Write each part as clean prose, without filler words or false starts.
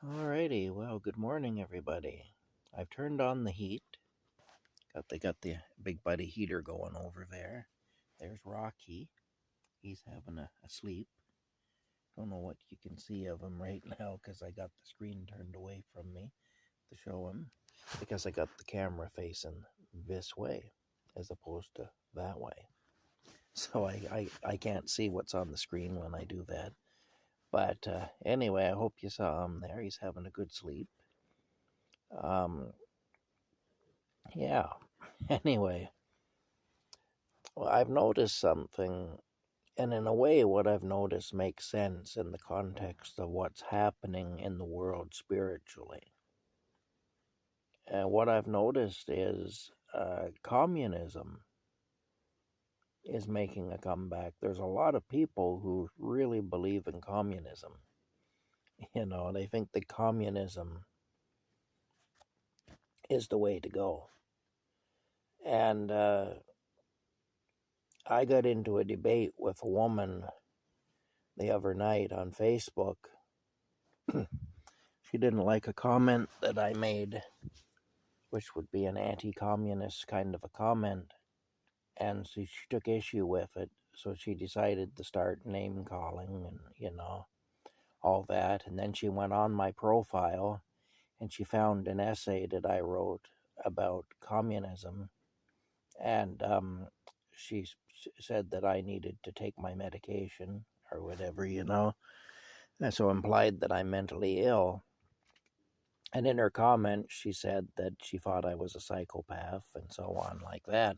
Alrighty, well, good morning, everybody. I've turned on the heat. They got the big buddy heater going over there. There's Rocky. He's having a sleep. Don't know what you can see of him right now because I got the screen turned away from me to show him because I got the camera facing this way as opposed to that way. So I can't see what's on the screen when I do that. But anyway, I hope you saw him there. He's having a good sleep. Yeah. Anyway, well, I've noticed something, and in a way, what I've noticed makes sense in the context of what's happening in the world spiritually. And what I've noticed is communism is making a comeback. There's a lot of people who really believe in communism. They think that communism is the way to go. And I got into a debate with a woman the other night on Facebook. She didn't like a comment that I made, which would be an anti-communist kind of a comment, and so she took issue with it. So she decided to start name calling and all that. And then she went on my profile and she found an essay that I wrote about communism, and she said that I needed to take my medication or whatever, and so implied that I'm mentally ill. And in her comment, she said that she thought I was a psychopath and so on, like that.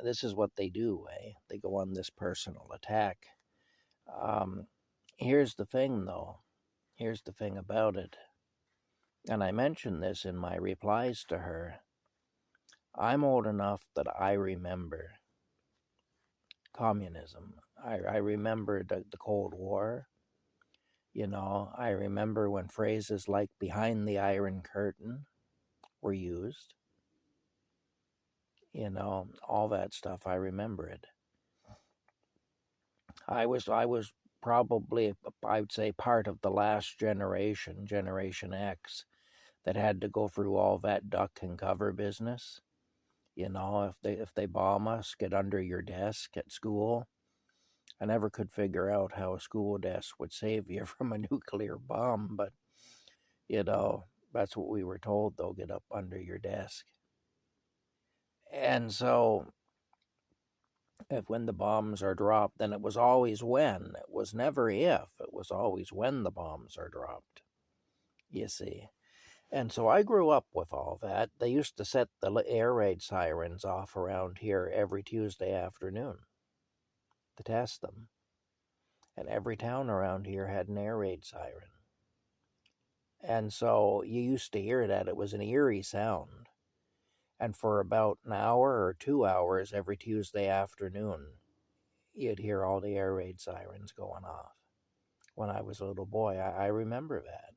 This is what they do, eh? They go on this personal attack. Here's the thing, though. Here's the thing about it. And I mentioned this in my replies to her. I'm old enough that I remember communism. I remember the Cold War. I remember when phrases like behind the Iron Curtain were used. All that stuff. I remember it. I was probably, I would say, part of the last generation, Generation X, that had to go through all that duck and cover business. If they bomb us, get under your desk at school. I never could figure out how a school desk would save you from a nuclear bomb, but that's what we were told, though, get up under your desk. And so if when the bombs are dropped, then it was always when. It was never if. It was always when the bombs are dropped, you see. And so I grew up with all that. They used to set the air raid sirens off around here every Tuesday afternoon to test them. And every town around here had an air raid siren. And so you used to hear that. It was an eerie sound. And for about an hour or 2 hours every Tuesday afternoon, you'd hear all the air raid sirens going off. When I was a little boy, I remember that.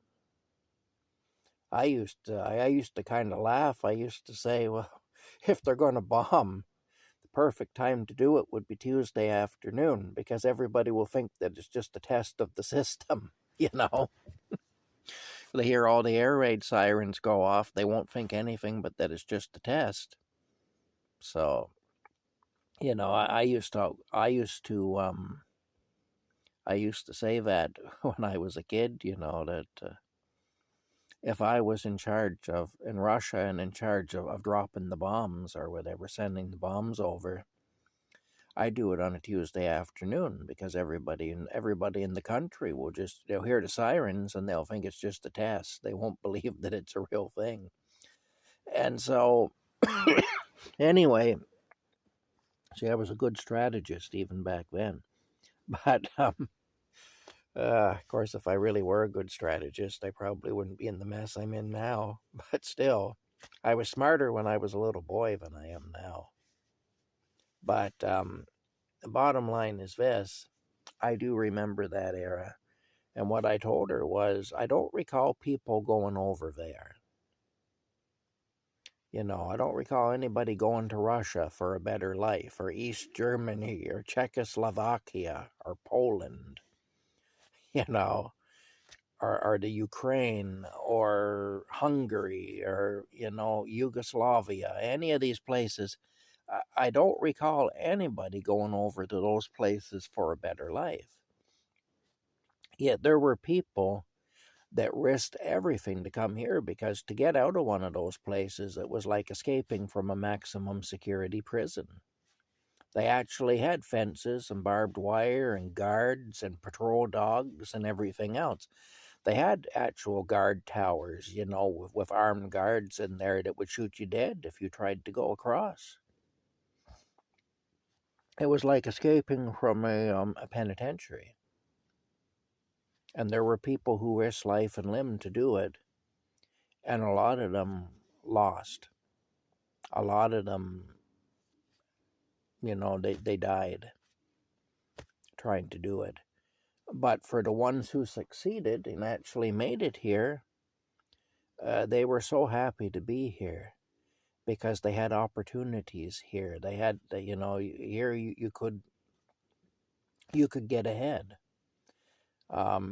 I used to kind of laugh. I used to say, well, if they're going to bomb, the perfect time to do it would be Tuesday afternoon because everybody will think that it's just a test of the system, They hear all the air raid sirens go off, they won't think anything but that it's just a test. So, I used to say that when I was a kid, that if I was in Russia and in charge of dropping the bombs or whatever, sending the bombs over, I do it on a Tuesday afternoon because everybody in the country will they'll hear the sirens and they'll think it's just a test. They won't believe that it's a real thing. And so, anyway, see, I was a good strategist even back then. But of course, if I really were a good strategist, I probably wouldn't be in the mess I'm in now. But still, I was smarter when I was a little boy than I am now. But the bottom line is this. I do remember that era. And what I told her was, I don't recall people going over there. I don't recall anybody going to Russia for a better life, or East Germany, or Czechoslovakia, or Poland. or the Ukraine or Hungary or, Yugoslavia, any of these places, I don't recall anybody going over to those places for a better life. Yet there were people that risked everything to come here, because to get out of one of those places, it was like escaping from a maximum security prison. They actually had fences and barbed wire and guards and patrol dogs and everything else. They had actual guard towers, with armed guards in there that would shoot you dead if you tried to go across. It was like escaping from a penitentiary. And there were people who risked life and limb to do it, and a lot of them lost. A lot of them, they died trying to do it. But for the ones who succeeded and actually made it here, they were so happy to be here because they had opportunities here. They had, here you could get ahead.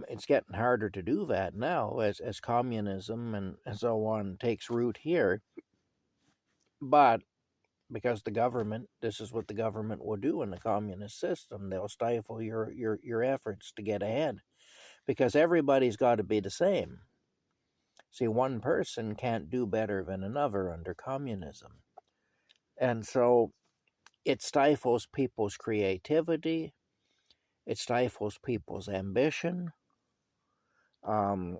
It's getting harder to do that now as communism and so on takes root here. But because this is what the government will do in the communist system. They'll stifle your efforts to get ahead, because everybody's got to be the same. See, one person can't do better than another under communism. And so it stifles people's creativity. It stifles people's ambition. And,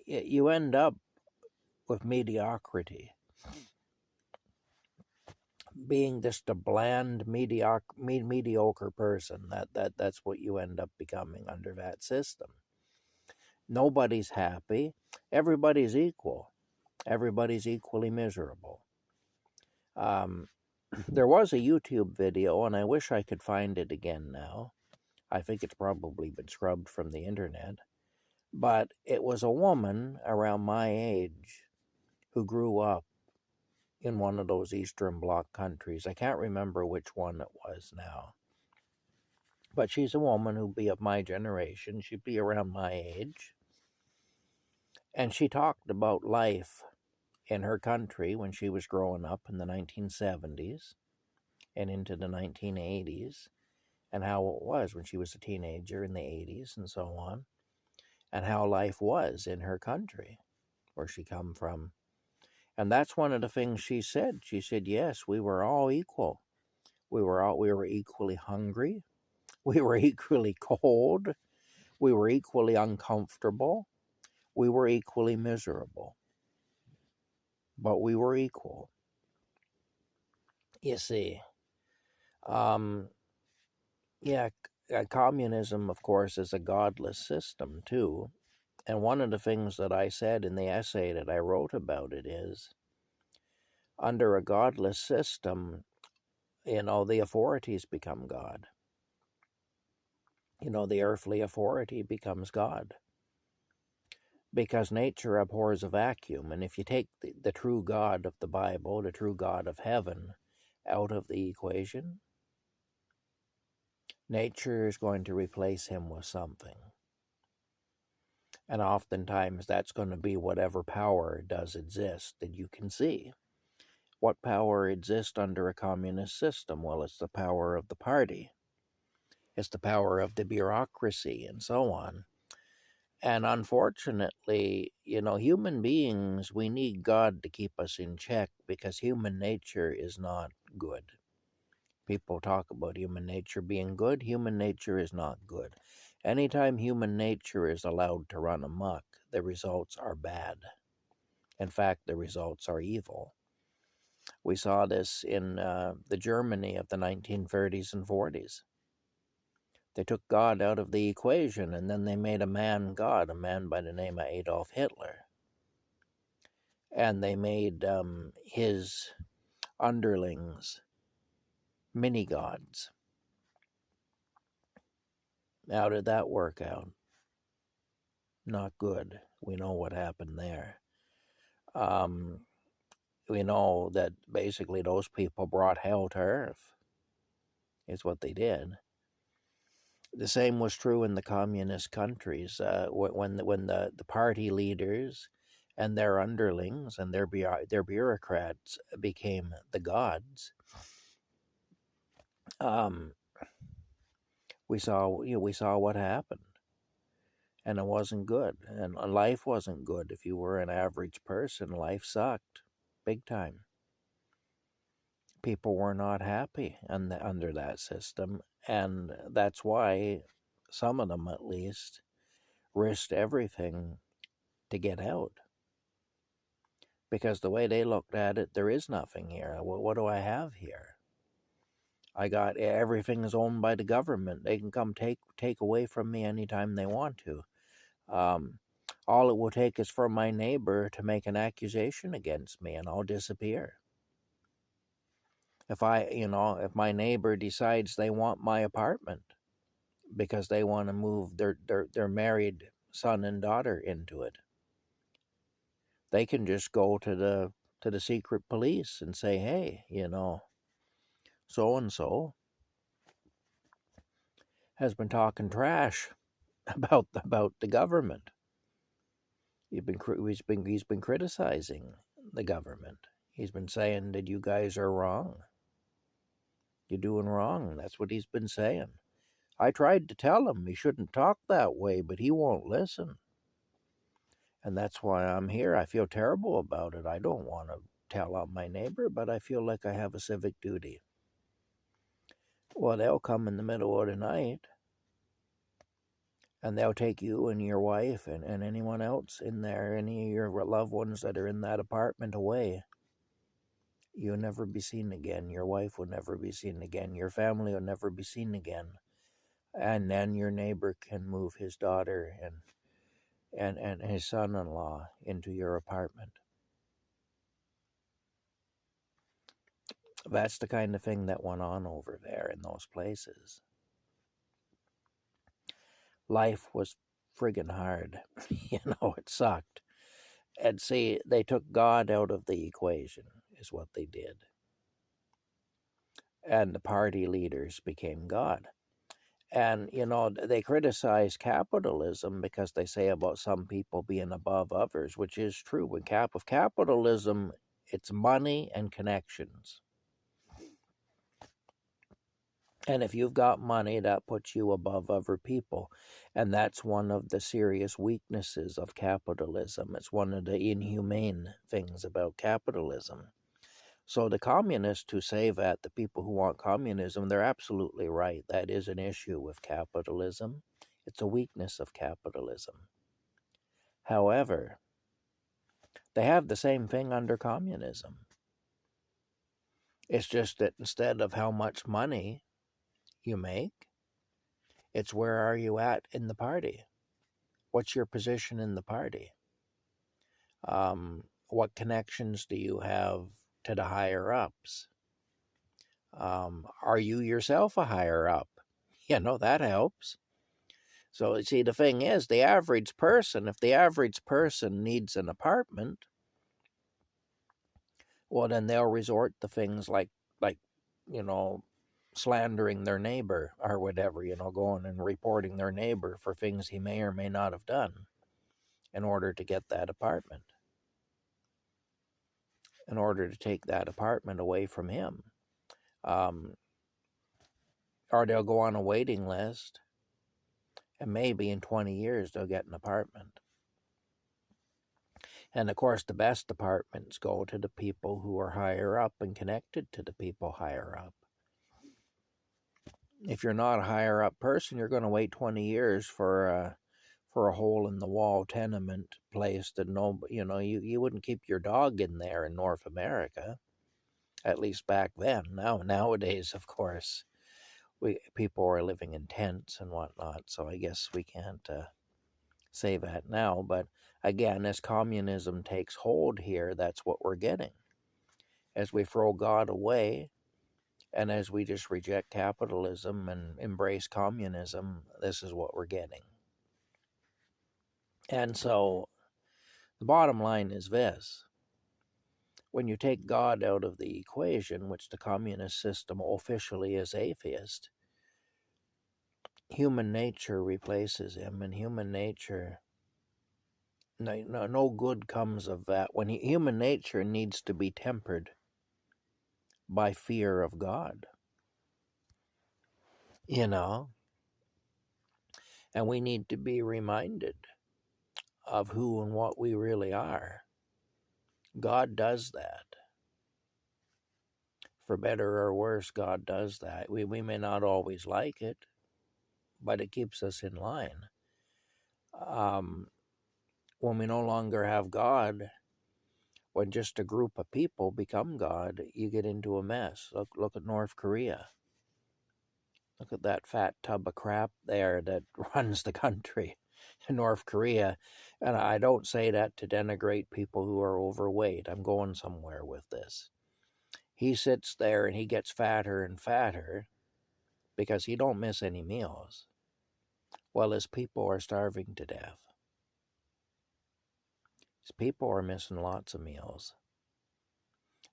you end up with mediocrity, being just a bland, mediocre person. That's what you end up becoming under that system. Nobody's happy. Everybody's equal. Everybody's equally miserable. There was a YouTube video, and I wish I could find it again now. I think it's probably been scrubbed from the internet. But it was a woman around my age who grew up in one of those Eastern Bloc countries. I can't remember which one it was now. But she's a woman who'd be of my generation. She'd be around my age. And she talked about life in her country when she was growing up in the 1970s and into the 1980s, and how it was when she was a teenager in the 80s and so on, and how life was in her country where she come from. And that's one of the things she said. She said, yes, we were all equal. We were equally hungry. We were equally cold. We were equally uncomfortable. We were equally miserable. But we were equal. You see. Communism, of course, is a godless system, too. And one of the things that I said in the essay that I wrote about it is, under a godless system, the authorities become God. The earthly authority becomes God. Because nature abhors a vacuum. And if you take the true God of the Bible, the true God of heaven, out of the equation, nature is going to replace him with something. And oftentimes that's going to be whatever power does exist that you can see. What power exists under a communist system? Well, it's the power of the party. It's the power of the bureaucracy and so on. And unfortunately, human beings, we need God to keep us in check, because human nature is not good. People talk about human nature being good. Human nature is not good. Anytime human nature is allowed to run amok, the results are bad. In fact, the results are evil. We saw this in the Germany of the 1930s and 40s. They took God out of the equation, and then they made a man God, a man by the name of Adolf Hitler. And they made his underlings mini-gods. How did that work out? Not good. We know what happened there. We know that basically those people brought hell to earth, is what they did. The same was true in the communist countries. When the party leaders and their underlings and their bureaucrats became the gods, um, we saw what happened, and it wasn't good, and life wasn't good. If you were an average person, life sucked, big time. People were not happy under that system, and that's why some of them, at least, risked everything to get out. Because the way they looked at it, there is nothing here. What do I have here? I got everything is owned by the government. They can come take away from me anytime they want to. All it will take is for my neighbor to make an accusation against me, and I'll disappear. If my neighbor decides they want my apartment because they want to move their married son and daughter into it, they can just go to the secret police and say, hey, so and so has been talking trash about the government. He's been criticizing the government. He's been saying that you guys are wrong. You're doing wrong. That's what he's been saying. I tried to tell him he shouldn't talk that way, but he won't listen. And that's why I'm here. I feel terrible about it. I don't want to tell on my neighbor, but I feel like I have a civic duty. Well, they'll come in the middle of the night, and they'll take you and your wife and anyone else in there, any of your loved ones that are in that apartment, away. You'll never be seen again. Your wife will never be seen again. Your family will never be seen again. And then your neighbor can move his daughter and his son-in-law into your apartment. That's the kind of thing that went on over there in those places. Life was friggin' hard. It sucked. And see, they took God out of the equation, is what they did. And the party leaders became God. And, they criticize capitalism because they say about some people being above others, which is true. With capitalism, it's money and connections. And if you've got money, that puts you above other people. And that's one of the serious weaknesses of capitalism. It's one of the inhumane things about capitalism. So the communists who say that, the people who want communism, they're absolutely right. That is an issue with capitalism. It's a weakness of capitalism. However, they have the same thing under communism. It's just that instead of how much money you make, it's where are you at in the party? What's your position in the party? What connections do you have to the higher ups? Are you yourself a higher up? That helps. So, see, the thing is, the average person, if the average person needs an apartment, well, then they'll resort to things like, slandering their neighbor or whatever, going and reporting their neighbor for things he may or may not have done in order to get that apartment, in order to take that apartment away from him. Or they'll go on a waiting list, and maybe in 20 years they'll get an apartment. And of course, the best apartments go to the people who are higher up and connected to the people higher up. If you're not a higher up person, you're going to wait 20 years for a hole in the wall tenement place that you wouldn't keep your dog in there in North America, at least back then. Nowadays, of course, people are living in tents and whatnot, so I guess we can't say that now. But again, as communism takes hold here, that's what we're getting. As we throw God away, and as we just reject capitalism and embrace communism, this is what we're getting. And so the bottom line is this. When you take God out of the equation, which the communist system officially is atheist, human nature replaces him, and human nature, no good comes of that. When human nature needs to be tempered by fear of God, you know, and we need to be reminded of who and what we really are. God does that. For better or worse, God does that. We may not always like it, but it keeps us in line. When we no longer have God, when just a group of people become God, you get into a mess. Look at North Korea. Look at that fat tub of crap there that runs the country in North Korea. And I don't say that to denigrate people who are overweight. I'm going somewhere with this. He sits there and he gets fatter and fatter because he don't miss any meals, while his people are starving to death. His people are missing lots of meals.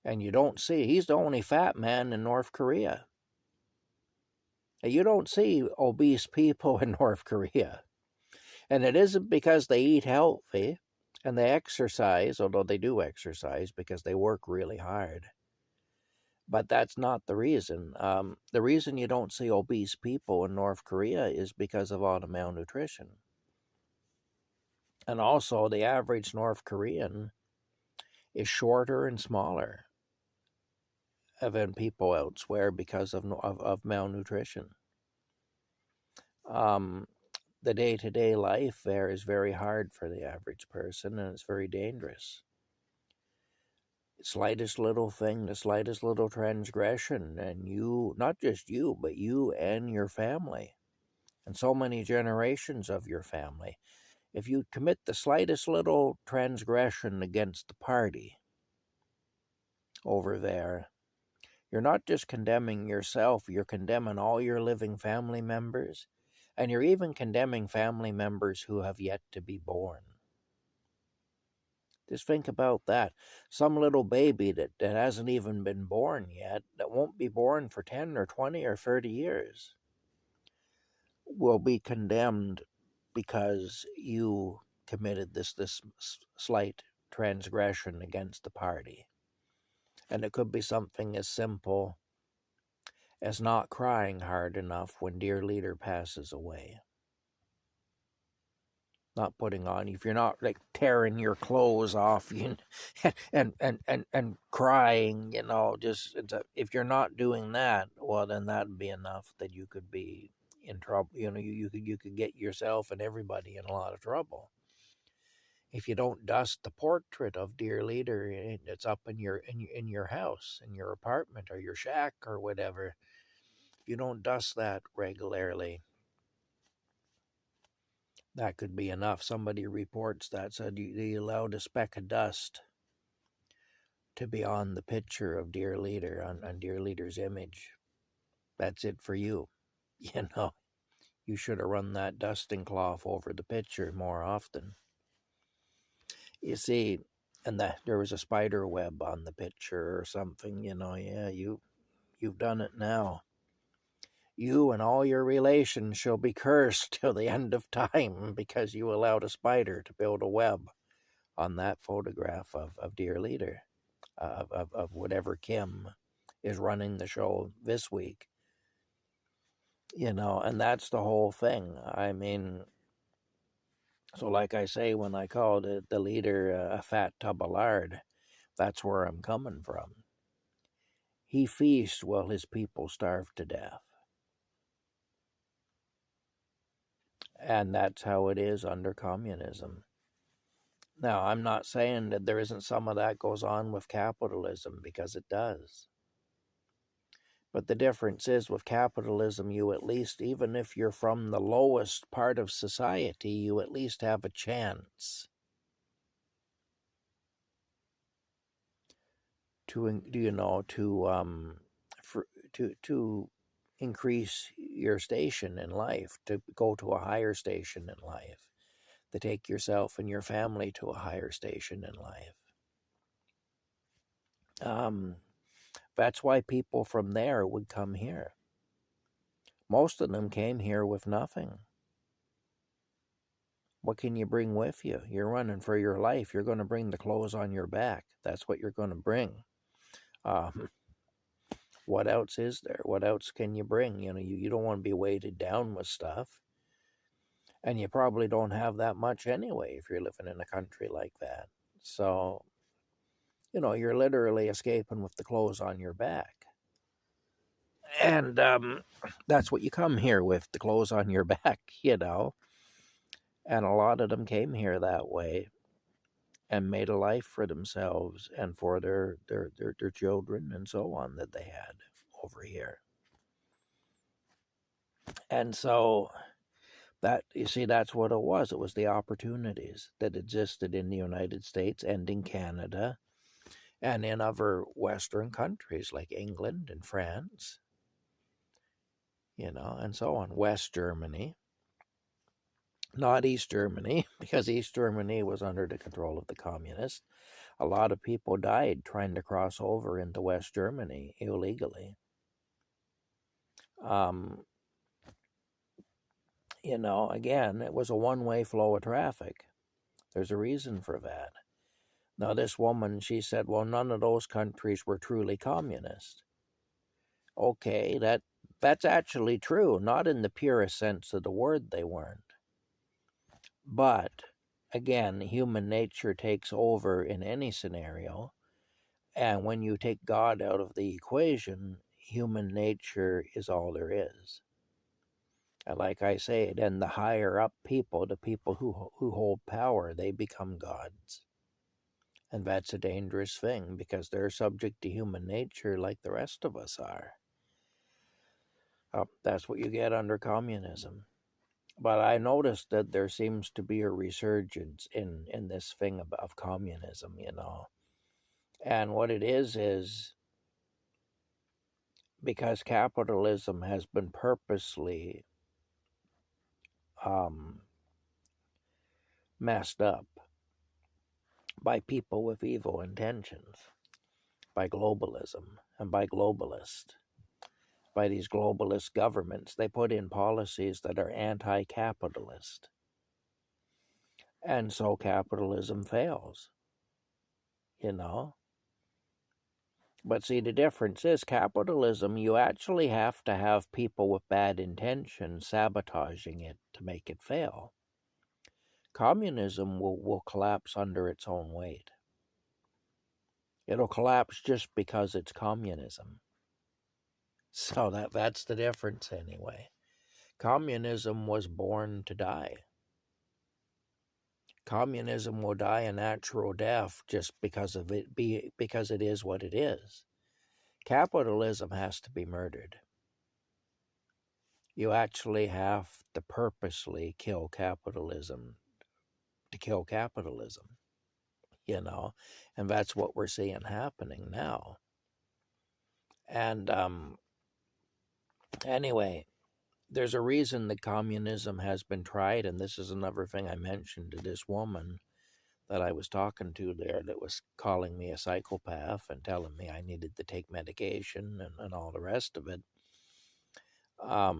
And you don't see, he's the only fat man in North Korea. You don't see obese people in North Korea. And it isn't because they eat healthy and they exercise, although they do exercise because they work really hard. But that's not the reason. The reason you don't see obese people in North Korea is because of all the malnutrition. And also, the average North Korean is shorter and smaller than people elsewhere because of malnutrition. The day-to-day life there is very hard for the average person, and it's very dangerous. The slightest little thing, the slightest little transgression, and you, not just you, but you and your family, and so many generations of your family, if you commit the slightest little transgression against the party over there, you're not just condemning yourself, you're condemning all your living family members, and you're even condemning family members who have yet to be born. Just think about that. Some little baby that hasn't even been born yet, that won't be born for 10 or 20 or 30 years, will be condemned because you committed this slight transgression against the party. And it could be something as simple as not crying hard enough when dear leader passes away. Not putting on, if you're not like tearing your clothes off and crying, just if you're not doing that, well, then that'd be enough that you could be in trouble. You could get yourself and everybody in a lot of trouble. If you don't dust the portrait of dear leader, it's up in your house, in your apartment or your shack or whatever. If you don't dust that regularly, that could be enough. Somebody reports that, said they allowed a speck of dust to be on the picture of dear leader, on dear leader's image. That's it for you. You should have run that dusting cloth over the picture more often. You see, and that there was a spider web on the picture or something, yeah, you've done it now. You and all your relations shall be cursed till the end of time because you allowed a spider to build a web on that photograph of dear leader, of whatever Kim is running the show this week. And that's the whole thing. I mean, so like I say, when I called the leader a fat tub of lard, that's where I'm coming from. He feasts while his people starve to death. And that's how it is under communism. Now, I'm not saying that there isn't some of that goes on with capitalism, because it does. But the difference is, with capitalism, you at least, even if you're from the lowest part of society, you at least have a chance to increase your station in life, to go to a higher station in life, to take yourself and your family to a higher station in life. That's why people from there would come here. Most of them came here with nothing. What can you bring with you? You're running for your life. You're going to bring the clothes on your back. That's what you're going to bring. What else is there? What else can you bring? You don't want to be weighted down with stuff. And you probably don't have that much anyway if you're living in a country like that. So, you're literally escaping with the clothes on your back. And that's what you come here with, the clothes on your back, And a lot of them came here that way and made a life for themselves and for their children and so on that they had over here. And so that, you see, that's what it was. It was the opportunities that existed in the United States and in Canada and in other Western countries like England and France, and so on. West Germany, not East Germany, because East Germany was under the control of the communists. A lot of people died trying to cross over into West Germany illegally. Again, it was a one-way flow of traffic. There's a reason for that. Now, this woman, she said, well, none of those countries were truly communist. Okay, that's actually true. Not in the purest sense of the word they weren't. But, again, human nature takes over in any scenario. And when you take God out of the equation, human nature is all there is. And like I say, then the higher up people, the people who hold power, they become gods. And that's a dangerous thing because they're subject to human nature like the rest of us are. That's what you get under communism. But I noticed that there seems to be a resurgence in this thing of communism, And what it is because capitalism has been purposely messed up by people with evil intentions, by globalism and by globalists, by these globalist governments. They put in policies that are anti-capitalist. And so capitalism fails, But see, the difference is capitalism, you actually have to have people with bad intentions sabotaging it to make it fail. Communism will collapse under its own weight. It'll collapse just because it's communism. So that's the difference anyway. Communism was born to die. Communism will die a natural death just because it is what it is. Capitalism has to be murdered. You actually have to purposely kill capitalism to kill capitalism, and that's what we're seeing happening now. And anyway, there's a reason that communism has been tried, and this is another thing I mentioned to this woman that I was talking to there that was calling me a psychopath and telling me I needed to take medication and all the rest of it. I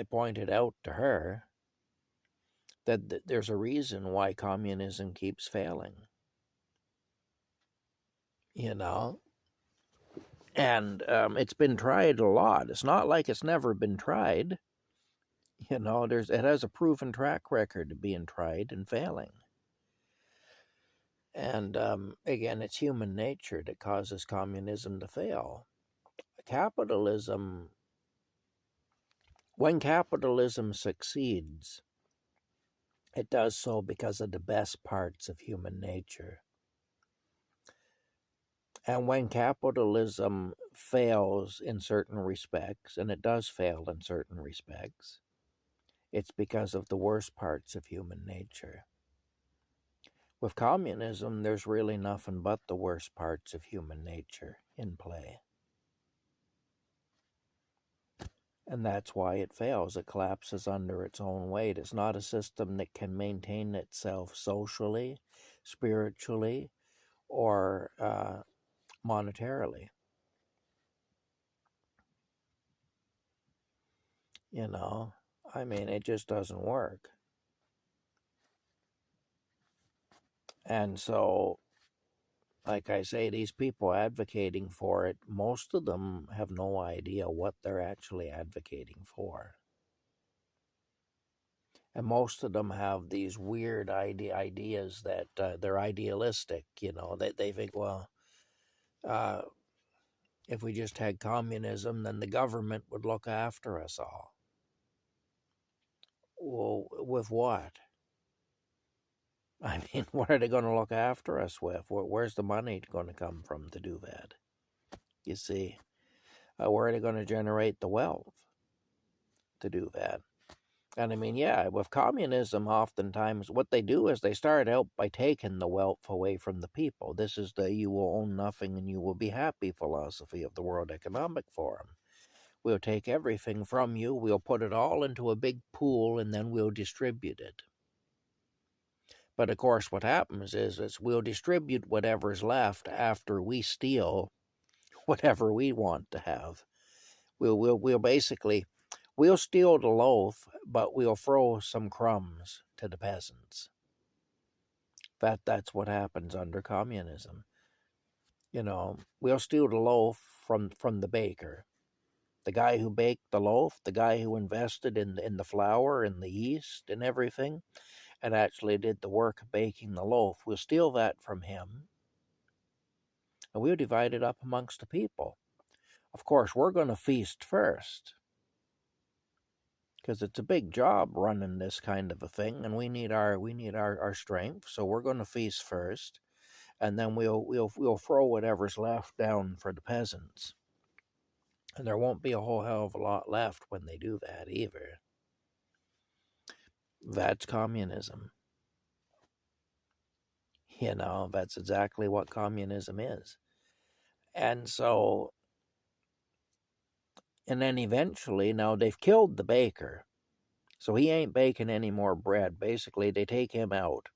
pointed out to her that there's a reason why communism keeps failing, and it's been tried a lot. It's not like it's never been tried. It has a proven track record of being tried and failing. And again, it's human nature that causes communism to fail. When capitalism succeeds, it does so because of the best parts of human nature. And when capitalism fails in certain respects, and it does fail in certain respects, it's because of the worst parts of human nature. With communism, there's really nothing but the worst parts of human nature in play. And that's why it fails. It collapses under its own weight. It's not a system that can maintain itself socially, spiritually, or monetarily. You know, I mean, it just doesn't work. And so, like I say, these people advocating for it, most of them have no idea what they're actually advocating for. And most of them have these weird ideas that they're idealistic. They think, well, uh, if we just had communism, then the government would look after us all. Well, with what? I mean, what are they going to look after us with? Where's the money going to come from to do that? You see, where are they going to generate the wealth to do that? And I mean, yeah, with communism, oftentimes what they do is they start out by taking the wealth away from the people. This is the "you will own nothing and you will be happy" philosophy of the World Economic Forum. We'll take everything from you, we'll put it all into a big pool, and then we'll distribute it. But of course, what happens is we'll distribute whatever's left after we steal whatever we want to have. We'll basically we'll steal the loaf, but we'll throw some crumbs to the peasants. That's what happens under communism. We'll steal the loaf from the baker, the guy who baked the loaf, the guy who invested in the flour and the yeast and everything, and actually did the work of baking the loaf. We'll steal that from him, and we'll divide it up amongst the people. Of course, we're going to feast first, because it's a big job running this kind of a thing, and we need our strength. So we're going to feast first, and then we'll throw whatever's left down for the peasants. And there won't be a whole hell of a lot left when they do that either. That's communism. That's exactly what communism is. And so, and then eventually, now they've killed the baker, so he ain't baking any more bread. Basically, they take him out.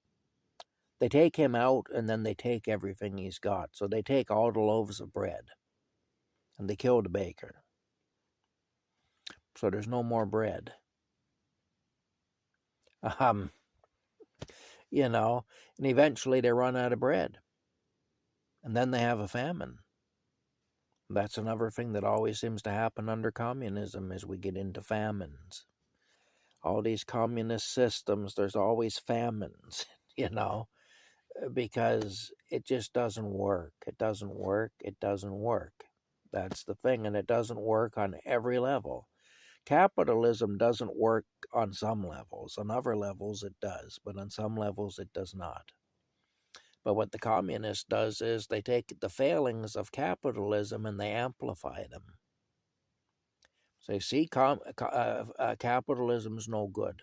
They take him out, and then they take everything he's got. So they take all the loaves of bread, and they kill the baker. So there's no more bread. Um, and eventually they run out of bread. And then they have a famine. That's another thing that always seems to happen under communism is we get into famines. All these communist systems, there's always famines, because it just doesn't work. It doesn't work. It doesn't work. That's the thing, and it doesn't work on every level. Capitalism doesn't work on some levels. On other levels, it does, but on some levels, it does not. But what the communist does is they take the failings of capitalism and they amplify them. So you see, capitalism is no good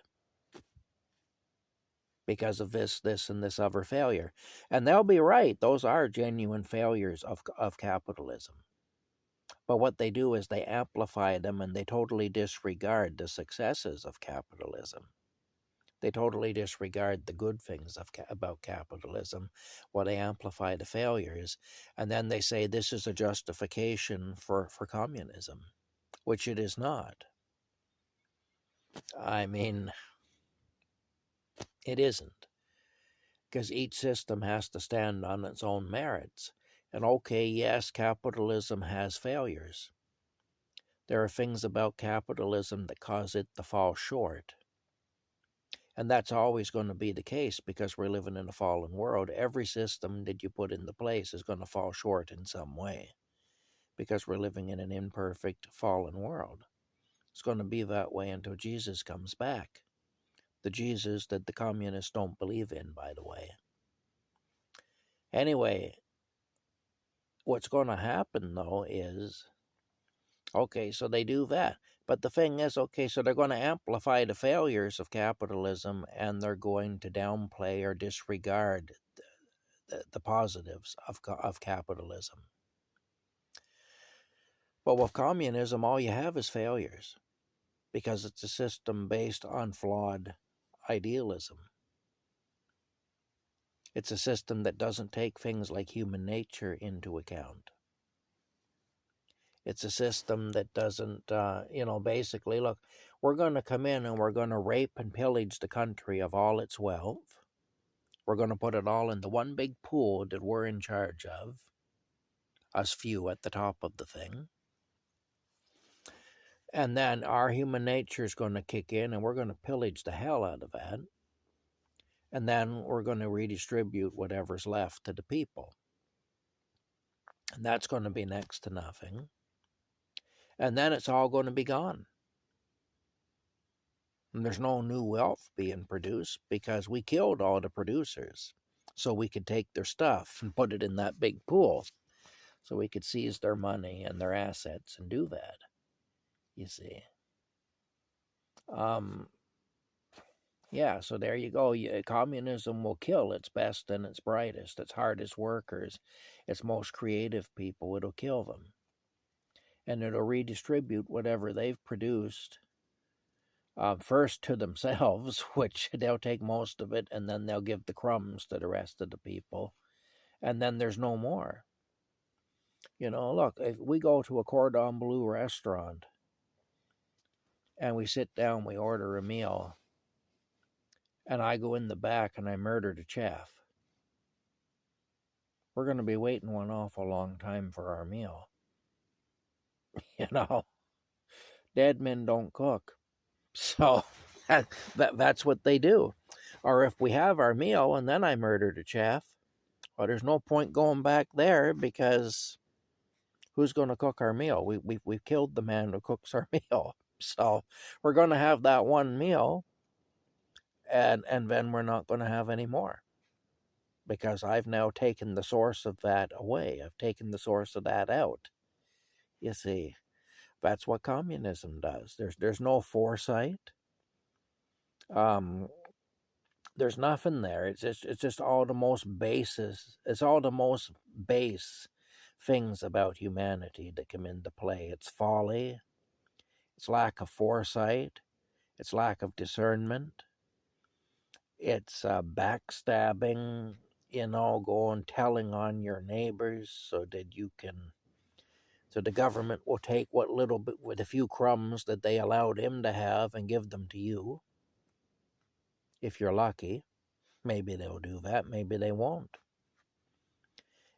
because of this, and this other failure. And they'll be right. Those are genuine failures of capitalism. But what they do is they amplify them and they totally disregard the successes of capitalism. They totally disregard the good things about capitalism, while they amplify the failures. And then they say this is a justification for communism, which it is not. I mean, it isn't. Because each system has to stand on its own merits. And okay, yes, capitalism has failures. There are things about capitalism that cause it to fall short. And that's always going to be the case because we're living in a fallen world. Every system that you put into place is going to fall short in some way because we're living in an imperfect, fallen world. It's going to be that way until Jesus comes back. The Jesus that the communists don't believe in, by the way. Anyway, what's going to happen, though, is, okay, so they do that. But the thing is, okay, so they're going to amplify the failures of capitalism and they're going to downplay or disregard the positives of capitalism. But with communism, all you have is failures because it's a system based on flawed idealism. It's a system that doesn't take things like human nature into account. It's a system that doesn't, basically, look, we're going to come in and we're going to rape and pillage the country of all its wealth. We're going to put it all in the one big pool that we're in charge of, us few at the top of the thing. And then our human nature is going to kick in and we're going to pillage the hell out of that. And then we're going to redistribute whatever's left to the people. And that's going to be next to nothing. And then it's all going to be gone. And there's no new wealth being produced because we killed all the producers so we could take their stuff and put it in that big pool so we could seize their money and their assets and do that, you see. Yeah, so there you go. Communism will kill its best and its brightest, its hardest workers, its most creative people. It'll kill them. And it'll redistribute whatever they've produced first to themselves, which they'll take most of it, and then they'll give the crumbs to the rest of the people. And then there's no more. You know, look, if we go to a cordon bleu restaurant and we sit down, we order a meal, and I go in the back and I murder the chef, we're going to be waiting one awful long time for our meal. You know, dead men don't cook. So that's what they do. Or if we have our meal and then I murder the chef, well, there's no point going back there because who's going to cook our meal? We've killed the man who cooks our meal. So we're going to have that one meal, and then we're not going to have any more because I've now taken the source of that away. I've taken the source of that out. You see, that's what communism does. There's no foresight. There's nothing there. It's just all the most basis. It's all the most base things about humanity that come into play. It's folly. It's lack of foresight. It's lack of discernment. It's backstabbing, going telling on your neighbors so that you can, so the government will take what little bit, with a few crumbs that they allowed him to have and give them to you. If you're lucky, maybe they'll do that, maybe they won't.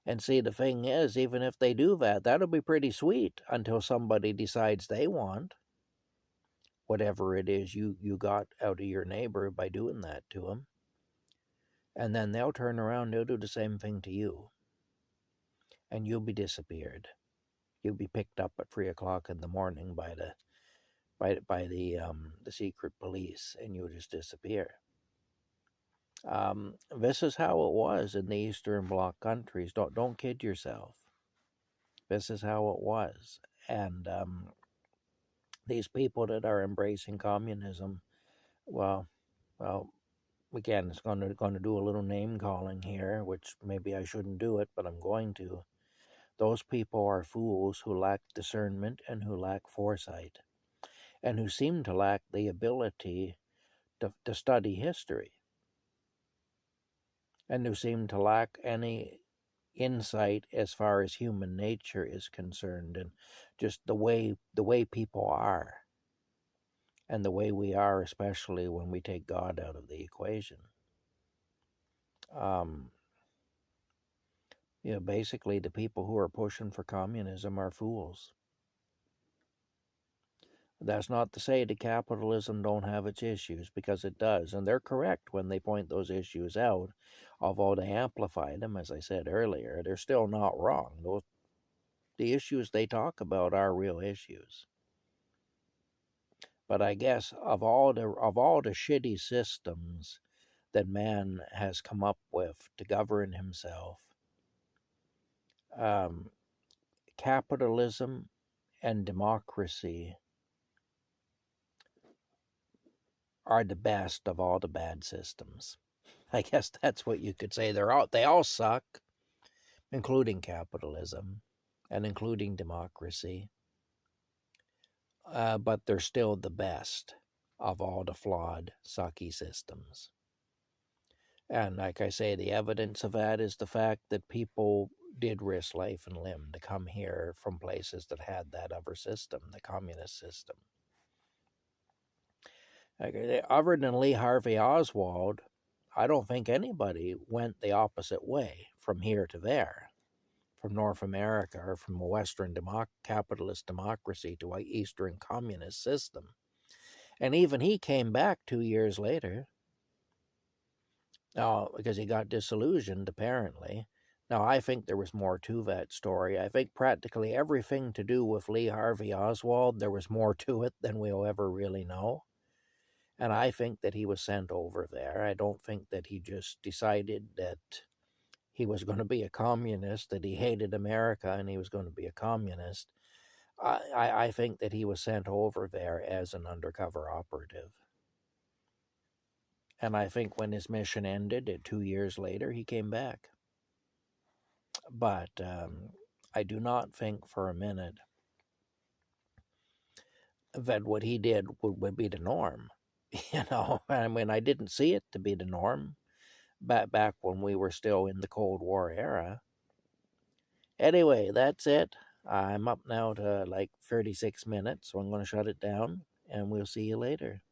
And see, the thing is, even if they do that, that'll be pretty sweet until somebody decides they want whatever it is you got out of your neighbor by doing that to him. And then they'll turn around, they'll do the same thing to you. And you'll be disappeared. You'll be picked up at 3 o'clock in the morning by the secret police, and you'll just disappear. This is how it was in the Eastern Bloc countries. Don't kid yourself. This is how it was. And these people that are embracing communism, well, again, it's going to do a little name calling here, which maybe I shouldn't do it, but I'm going to. Those people are fools who lack discernment and who lack foresight, and who seem to lack the ability to study history, and who seem to lack any insight as far as human nature is concerned, and just the way people are, and the way we are, especially when we take God out of the equation. Basically the people who are pushing for communism are fools. That's not to say that capitalism don't have its issues, because it does, and they're correct when they point those issues out. Although they amplify them, as I said earlier, they're still not wrong. The issues they talk about are real issues. But I guess of all the shitty systems that man has come up with to govern himself, capitalism and democracy are the best of all the bad systems. I guess that's what you could say. They all suck, including capitalism and including democracy. But they're still the best of all the flawed, sucky systems. And like I say, the evidence of that is the fact that people did risk life and limb to come here from places that had that other system, the communist system. Other than Lee Harvey Oswald, I don't think anybody went the opposite way from here to there, from North America or from a Western capitalist democracy to an Eastern communist system. And even he came back 2 years later. Because he got disillusioned, apparently. Now, I think there was more to that story. I think practically everything to do with Lee Harvey Oswald, there was more to it than we'll ever really know. And I think that he was sent over there. I don't think that he just decided that he was going to be a communist, that he hated America and he was going to be a communist. I think that he was sent over there as an undercover operative. And I think when his mission ended, 2 years later, he came back. But I do not think for a minute that what he did would be the norm. I mean, I didn't see it to be the norm back when we were still in the Cold War era. Anyway, that's it. I'm up now to like 36 minutes, so I'm going to shut it down, and we'll see you later.